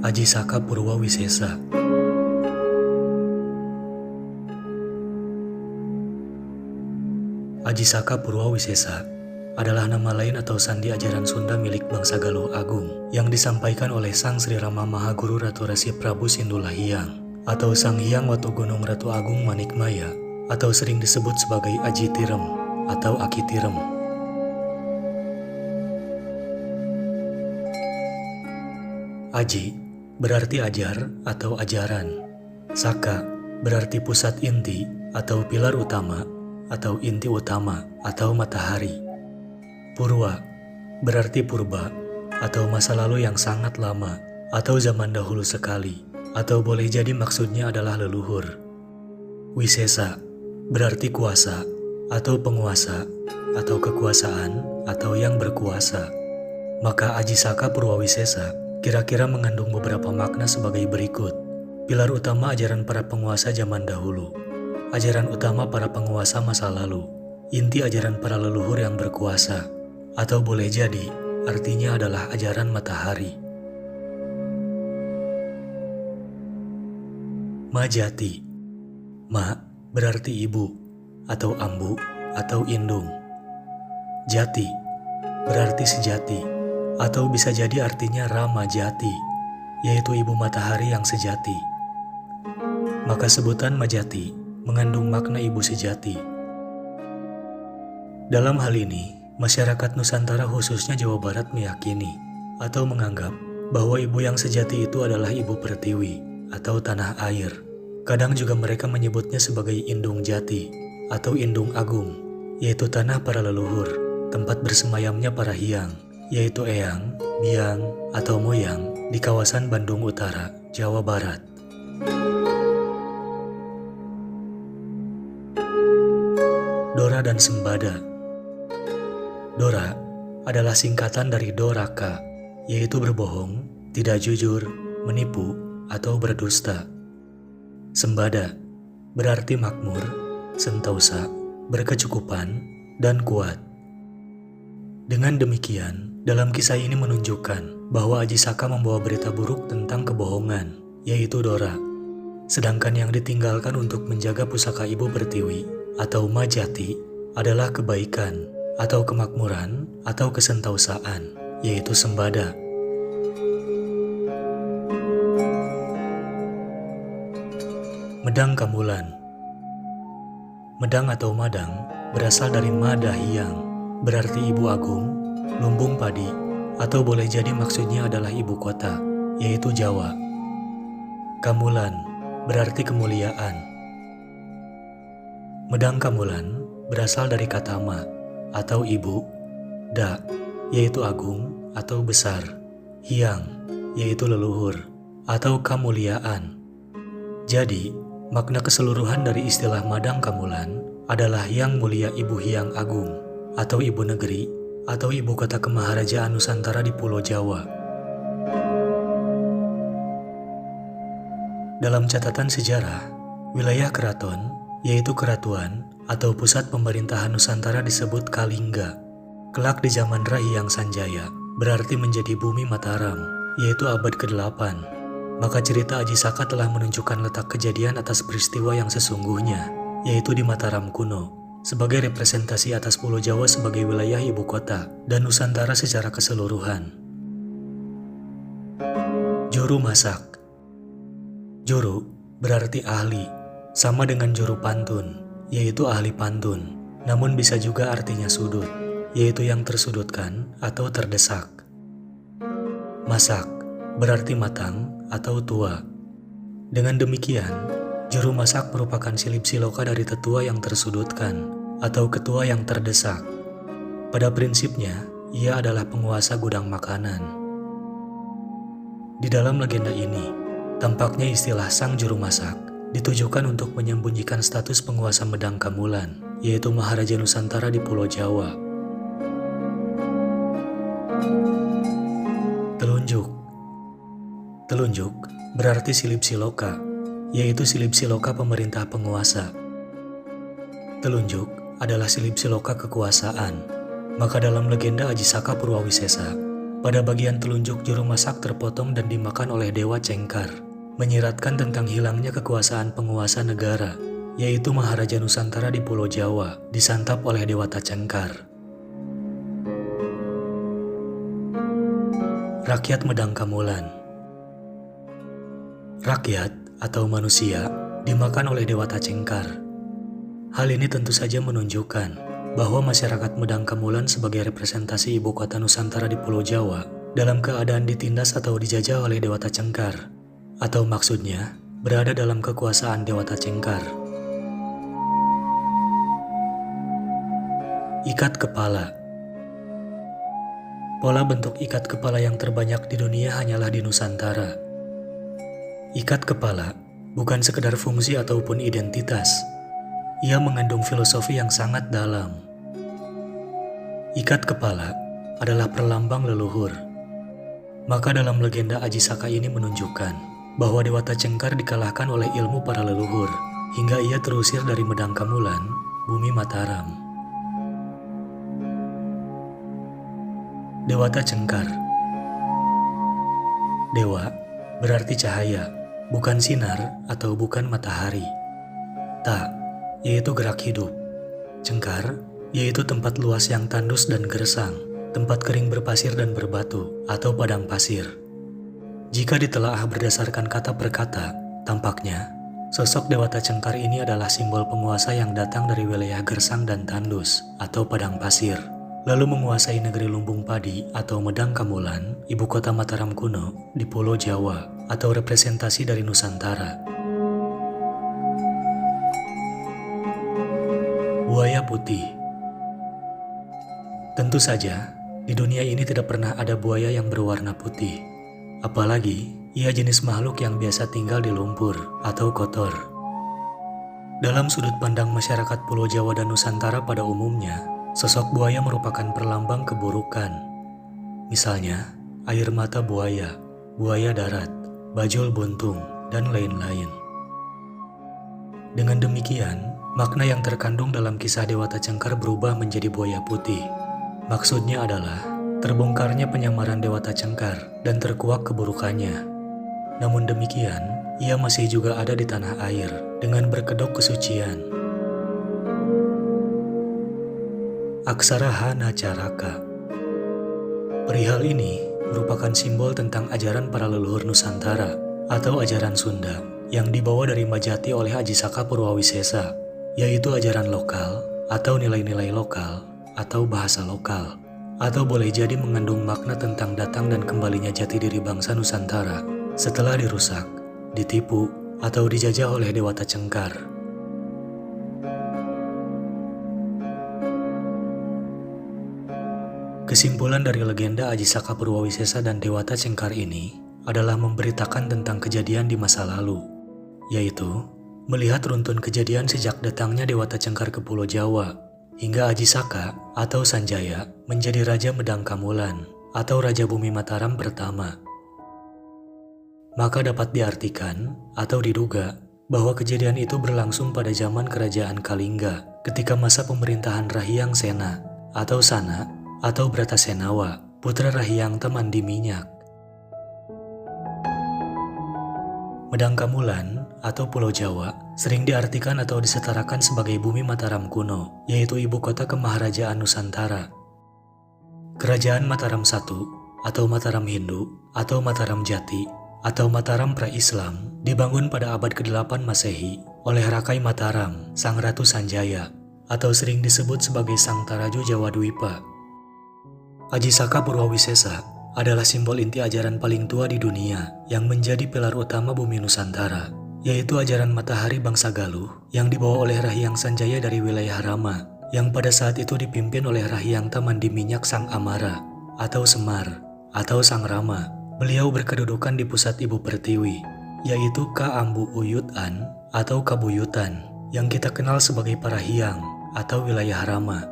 Ajisaka Purwawisesa. Ajisaka Purwawisesa adalah nama lain atau sandi ajaran Sunda milik bangsa Galuh Agung yang disampaikan oleh Sang Sri Rama Mahaguru Ratu Resi Prabu Sindula Hyang atau Sang Hyang Watu Gunung Ratu Agung Manikmaya atau sering disebut sebagai Aji Tirem atau Aki Tirem. Aji berarti ajar atau ajaran. Saka berarti pusat inti atau pilar utama atau inti utama atau matahari. Purwa berarti purba atau masa lalu yang sangat lama atau zaman dahulu sekali, atau boleh jadi maksudnya adalah leluhur. Wisesa berarti kuasa atau penguasa atau kekuasaan atau yang berkuasa. Maka Ajisaka Purwawisesa kira-kira mengandung beberapa makna sebagai berikut. Pilar utama ajaran para penguasa zaman dahulu, ajaran utama para penguasa masa lalu, inti ajaran para leluhur yang berkuasa, atau boleh jadi artinya adalah ajaran matahari. Majati. Ma berarti ibu atau ambu atau indung. Jati berarti sejati atau bisa jadi artinya Rama Jati, yaitu ibu matahari yang sejati. Maka sebutan Majati mengandung makna ibu sejati. Dalam hal ini, masyarakat Nusantara khususnya Jawa Barat meyakini atau menganggap bahwa ibu yang sejati itu adalah ibu pertiwi atau tanah air. Kadang juga mereka menyebutnya sebagai Indung Jati atau Indung Agung, yaitu tanah para leluhur, tempat bersemayamnya para hyang, yaitu eyang, biang, atau moyang di kawasan Bandung Utara, Jawa Barat. Dora dan Sembada. Dora adalah singkatan dari Doraka, yaitu berbohong, tidak jujur, menipu, atau berdusta. Sembada berarti makmur, sentosa, berkecukupan, dan kuat. Dengan demikian, dalam kisah ini menunjukkan bahwa Ajisaka membawa berita buruk tentang kebohongan, yaitu Dora. Sedangkan yang ditinggalkan untuk menjaga pusaka ibu pertiwi atau Majati adalah kebaikan atau kemakmuran atau kesentausaan, yaitu Sembada. Medang Kamulan. Medang atau Madang berasal dari Mada Hyang, berarti ibu agung, lumbung padi, atau boleh jadi maksudnya adalah ibu kota, yaitu Jawa. Kamulan berarti kemuliaan. Medang Kamulan berasal dari kata ma atau ibu, da yaitu agung atau besar, hyang yaitu leluhur atau kemuliaan. Jadi, makna keseluruhan dari istilah Madang Kamulan adalah yang mulia ibu hyang agung atau ibu negeri atau ibu kota kemaharajaan Nusantara di Pulau Jawa. Dalam catatan sejarah, wilayah keraton, yaitu keratuan atau pusat pemerintahan Nusantara disebut Kalingga. Kelak di zaman Rahyang Sanjaya, berarti menjadi bumi Mataram, yaitu abad ke-8. Maka cerita Ajisaka telah menunjukkan letak kejadian atas peristiwa yang sesungguhnya, yaitu di Mataram kuno, sebagai representasi atas Pulau Jawa sebagai wilayah ibu kota dan Nusantara secara keseluruhan. Juru masak. Juru berarti ahli, sama dengan juru pantun, yaitu ahli pantun, namun bisa juga artinya sudut, yaitu yang tersudutkan atau terdesak. Masak berarti matang atau tua. Dengan demikian, juru masak merupakan silip siloka dari tetua yang tersudutkan atau ketua yang terdesak. Pada prinsipnya, ia adalah penguasa gudang makanan. Di dalam legenda ini, tampaknya istilah sang juru masak ditujukan untuk menyembunyikan status penguasa Medang Kamulan, yaitu Maharaja Nusantara di Pulau Jawa. Telunjuk. Telunjuk berarti silip siloka, yaitu silip siloka pemerintah penguasa. Telunjuk adalah silip siloka kekuasaan. Maka dalam legenda Ajisaka Purwawisesa, Pada bagian telunjuk juru masak terpotong dan dimakan oleh Dewa Cengkar, menyiratkan tentang hilangnya kekuasaan penguasa negara, yaitu Maharaja Nusantara di Pulau Jawa, disantap oleh Dewata Cengkar. Rakyat Medang Kamulan. Rakyat atau manusia dimakan oleh Dewata Cengkar. Hal ini tentu saja menunjukkan bahwa masyarakat Medang Kamulan sebagai representasi ibu kota Nusantara di Pulau Jawa dalam keadaan ditindas atau dijajah oleh Dewata Cengkar, atau maksudnya berada dalam kekuasaan Dewata Cengkar. Ikat kepala. Pola bentuk ikat kepala yang terbanyak di dunia hanyalah di Nusantara. Ikat kepala bukan sekedar fungsi ataupun identitas. Ia mengandung filosofi yang sangat dalam. Ikat kepala adalah perlambang leluhur. Maka dalam legenda Aji Saka ini menunjukkan bahwa Dewata Cengkar dikalahkan oleh ilmu para leluhur, hingga ia terusir dari Medang Kamulan, bumi Mataram. Dewata Cengkar. Dewa berarti cahaya, bukan sinar atau bukan matahari. Ta yaitu gerak hidup. Cengkar yaitu tempat luas yang tandus dan gersang, tempat kering berpasir dan berbatu atau padang pasir. Jika ditelaah berdasarkan kata per kata, tampaknya sosok Dewata Cengkar ini adalah simbol penguasa yang datang dari wilayah gersang dan tandus atau padang pasir, lalu menguasai negeri lumbung padi atau Medang Kamulan, ibu kota Mataram kuno di Pulau Jawa atau representasi dari Nusantara. Buaya putih. Tentu saja, di dunia ini tidak pernah ada buaya yang berwarna putih. Apalagi, ia jenis makhluk yang biasa tinggal di lumpur atau kotor. Dalam sudut pandang masyarakat Pulau Jawa dan Nusantara pada umumnya, sosok buaya merupakan perlambang keburukan. Misalnya, air mata buaya, buaya darat, bajul buntung, dan lain-lain. Dengan demikian, makna yang terkandung dalam kisah Dewata Cengkar berubah menjadi buaya putih. Maksudnya adalah terbongkarnya penyamaran Dewata Cengkar dan terkuak keburukannya. Namun demikian, ia masih juga ada di tanah air dengan berkedok kesucian. Aksara Hana Caraka. Perihal ini merupakan simbol tentang ajaran para leluhur Nusantara atau ajaran Sunda yang dibawa dari Majati oleh Aji Saka Purwawisesa, yaitu ajaran lokal atau nilai-nilai lokal atau bahasa lokal, atau boleh jadi mengandung makna tentang datang dan kembalinya jati diri bangsa Nusantara setelah dirusak, ditipu, atau dijajah oleh Dewata Cengkar. Kesimpulan dari legenda Aji Saka Purwawisesa dan Dewata Cengkar ini adalah memberitakan tentang kejadian di masa lalu, yaitu melihat runtun kejadian sejak datangnya Dewata Cengkar ke Pulau Jawa, hingga Aji Saka atau Sanjaya menjadi Raja Medang Kamulan atau Raja Bumi Mataram pertama. Maka dapat diartikan atau diduga bahwa kejadian itu berlangsung pada zaman Kerajaan Kalingga ketika masa pemerintahan Rahyang Sena atau Sana atau Bratasenawa, putra Rahyang Tamandiminyak. Medang Kamulan atau Pulau Jawa sering diartikan atau disetarakan sebagai bumi Mataram kuno, yaitu ibu kota Kemaharajaan Nusantara. Kerajaan Mataram I atau Mataram Hindu atau Mataram Jati atau Mataram pra-Islam dibangun pada abad ke-8 Masehi oleh Rakai Mataram, Sang Ratu Sanjaya, atau sering disebut sebagai Sang Taraju Jawa Dwipa. Aji Saka Purwawisesa adalah simbol inti ajaran paling tua di dunia yang menjadi pilar utama bumi Nusantara, yaitu ajaran matahari bangsa Galuh yang dibawa oleh Rahyang Sanjaya dari wilayah Rama, yang pada saat itu dipimpin oleh Rahyang Tamandiminyak Sang Amara atau Semar atau Sang Rama. Beliau berkedudukan di pusat Ibu Pertiwi, yaitu Ka Ambu Uyutan atau Kabuyutan, yang kita kenal sebagai Parahyang atau wilayah Rama.